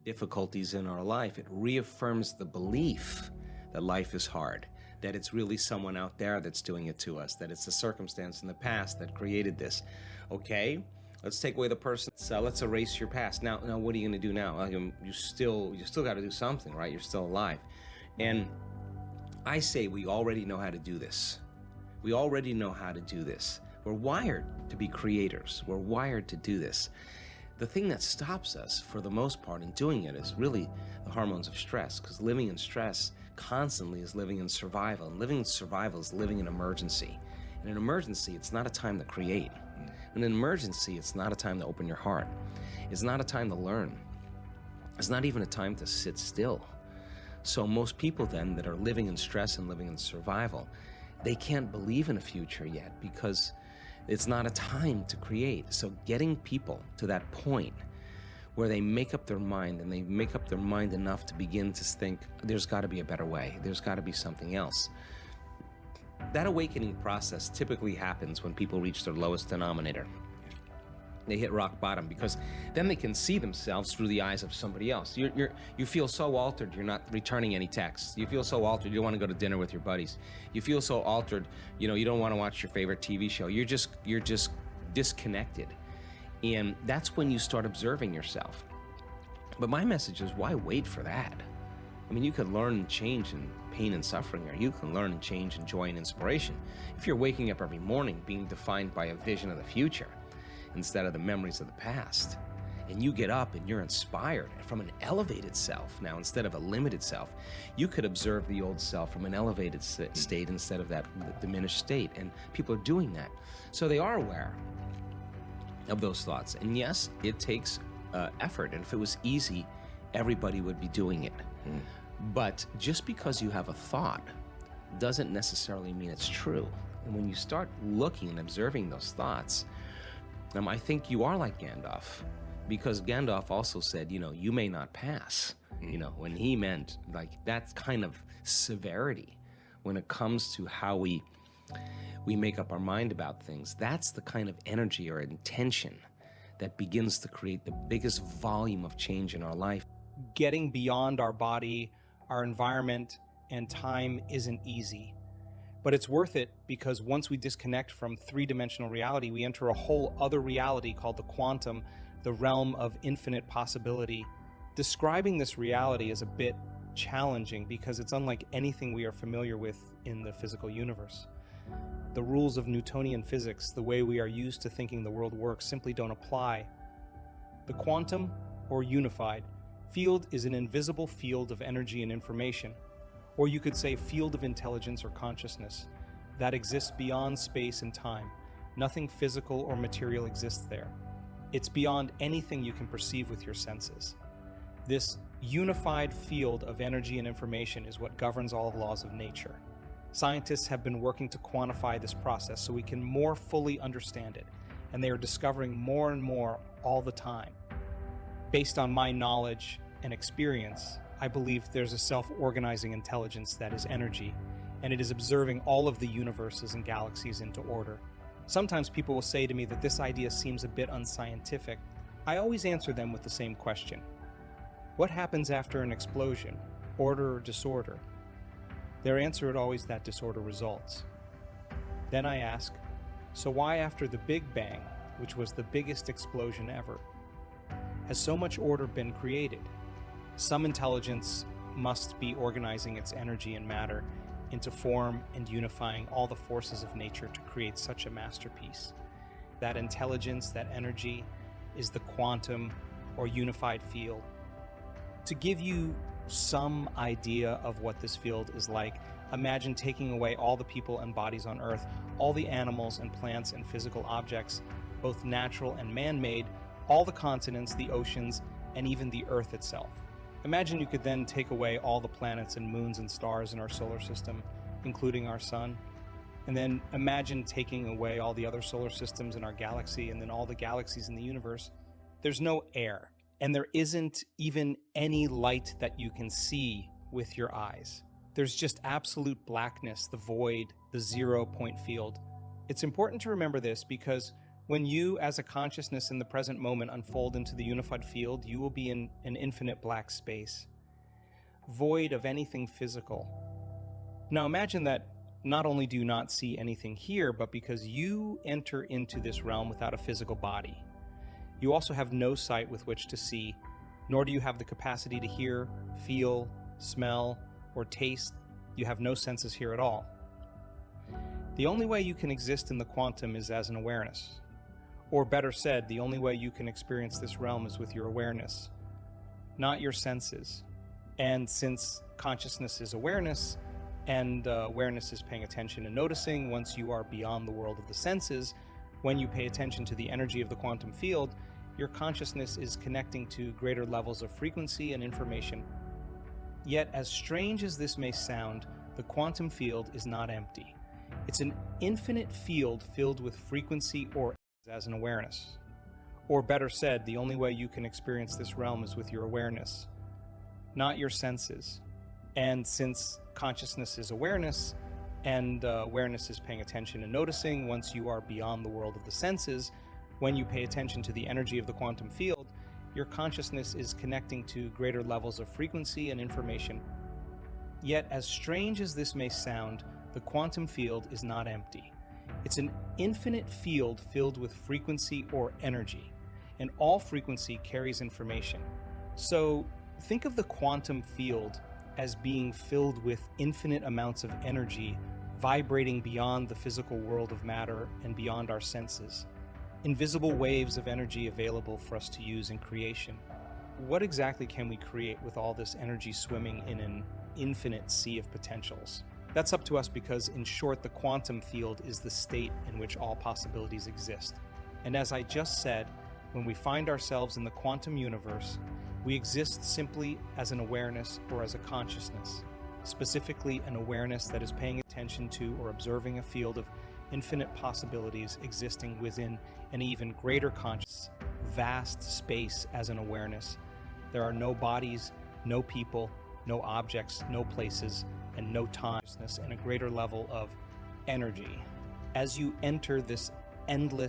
difficulties in our life, it reaffirms the belief that life is hard, that it's really someone out there that's doing it to us, that it's a circumstance in the past that created this. Okay, let's take away the person. So let's erase your past. Now, what are you going to do now? You still got to do something, right? You're still alive. And I say we already know how to do this. We already know how to do this. We're wired to be creators. We're wired to do this. The thing that stops us, for the most part, in doing it is really the hormones of stress, because living in stress constantly is living in survival, and living in survival is living in emergency. In an emergency, it's not a time to create. In an emergency, it's not a time to open your heart. It's not a time to learn. It's not even a time to sit still. So most people then that are living in stress and living in survival, they can't believe in a future yet because it's not a time to create. So getting people to that point where they make up their mind, and they make up their mind enough to begin to think, there's got to be a better way. There's got to be something else. That awakening process typically happens when people reach their lowest denominator. They hit rock bottom, because then they can see themselves through the eyes of somebody else. You feel so altered, you're not returning any texts. You feel so altered, you don't want to go to dinner with your buddies. You feel so altered, you don't want to watch your favorite TV show. You're just disconnected. And that's when you start observing yourself. But my message is, why wait for that? I mean, you can learn and change in pain and suffering, or you can learn and change in joy and inspiration. If you're waking up every morning being defined by a vision of the future instead of the memories of the past, and you get up and you're inspired from an elevated self now instead of a limited self, you could observe the old self from an elevated state instead of that diminished state. And people are doing that. So they are aware of those thoughts. And yes, it takes effort. And if it was easy, everybody would be doing it. But just because you have a thought doesn't necessarily mean it's true. And when you start looking and observing those thoughts, I think you are like Gandalf, because Gandalf also said, you may not pass, when he meant like that kind of severity when it comes to how we make up our mind about things. That's the kind of energy or intention that begins to create the biggest volume of change in our life. Getting beyond our body, our environment, and time isn't easy. But it's worth it, because once we disconnect from three-dimensional reality, we enter a whole other reality called the quantum, the realm of infinite possibility. Describing this reality is a bit challenging because it's unlike anything we are familiar with in the physical universe. The rules of Newtonian physics, the way we are used to thinking the world works, simply don't apply. The quantum, or unified, field is an invisible field of energy and information, or you could say field of intelligence or consciousness, that exists beyond space and time. Nothing physical or material exists there. It's beyond anything you can perceive with your senses. This unified field of energy and information is what governs all laws of nature. Scientists have been working to quantify this process so we can more fully understand it, and they are discovering more and more all the time. Based on my knowledge and experience, I believe there's a self-organizing intelligence that is energy, and it is observing all of the universes and galaxies into order. Sometimes people will say to me that this idea seems a bit unscientific. I always answer them with the same question. What happens after an explosion? Order or disorder? Their answer is always that disorder results. Then I ask, so why after the Big Bang, which was the biggest explosion ever, has so much order been created? Some intelligence must be organizing its energy and matter into form and unifying all the forces of nature to create such a masterpiece. That intelligence, that energy, is the quantum or unified field. To give you some idea of what this field is like, imagine taking away all the people and bodies on Earth, all the animals and plants and physical objects, both natural and man-made, all the continents, the oceans, and even the Earth itself. Imagine you could then take away all the planets and moons and stars in our solar system, including our sun. And then imagine taking away all the other solar systems in our galaxy and then all the galaxies in the universe. There's no air, and there isn't even any light that you can see with your eyes. There's just absolute blackness, the void, the 0 point field. It's important to remember this because When you, as a consciousness in the present moment, unfold into the unified field, you will be in an infinite black space, void of anything physical. Now imagine that not only do you not see anything here, but because you enter into this realm without a physical body, you also have no sight with which to see, nor do you have the capacity to hear, feel, smell, or taste. You have no senses here at all. The only way you can exist in the quantum is as an awareness. Or better said, the only way you can experience this realm is with your awareness, not your senses. And since consciousness is awareness, and awareness is paying attention and noticing, once you are beyond the world of the senses, when you pay attention to the energy of the quantum field, your consciousness is connecting to greater levels of frequency and information. Yet, as strange as this may sound, the quantum field is not empty. It's an infinite field filled with frequency or as an awareness. Or better said, the only way you can experience this realm is with your awareness, not your senses. And since consciousness is awareness, and awareness is paying attention and noticing, once you are beyond the world of the senses, when you pay attention to the energy of the quantum field, your consciousness is connecting to greater levels of frequency and information. Yet, as strange as this may sound, the quantum field is not empty. It's an infinite field filled with frequency or energy, and all frequency carries information. So think of the quantum field as being filled with infinite amounts of energy vibrating beyond the physical world of matter and beyond our senses. Invisible waves of energy available for us to use in creation. What exactly can we create with all this energy swimming in an infinite sea of potentials? That's up to us because, in short, the quantum field is the state in which all possibilities exist. And as I just said, when we find ourselves in the quantum universe, we exist simply as an awareness or as a consciousness, specifically an awareness that is paying attention to or observing a field of infinite possibilities existing within an even greater conscious, vast space as an awareness. There are no bodies, no people, no objects, no places, and no timelessness, and a greater level of energy. As you enter this endless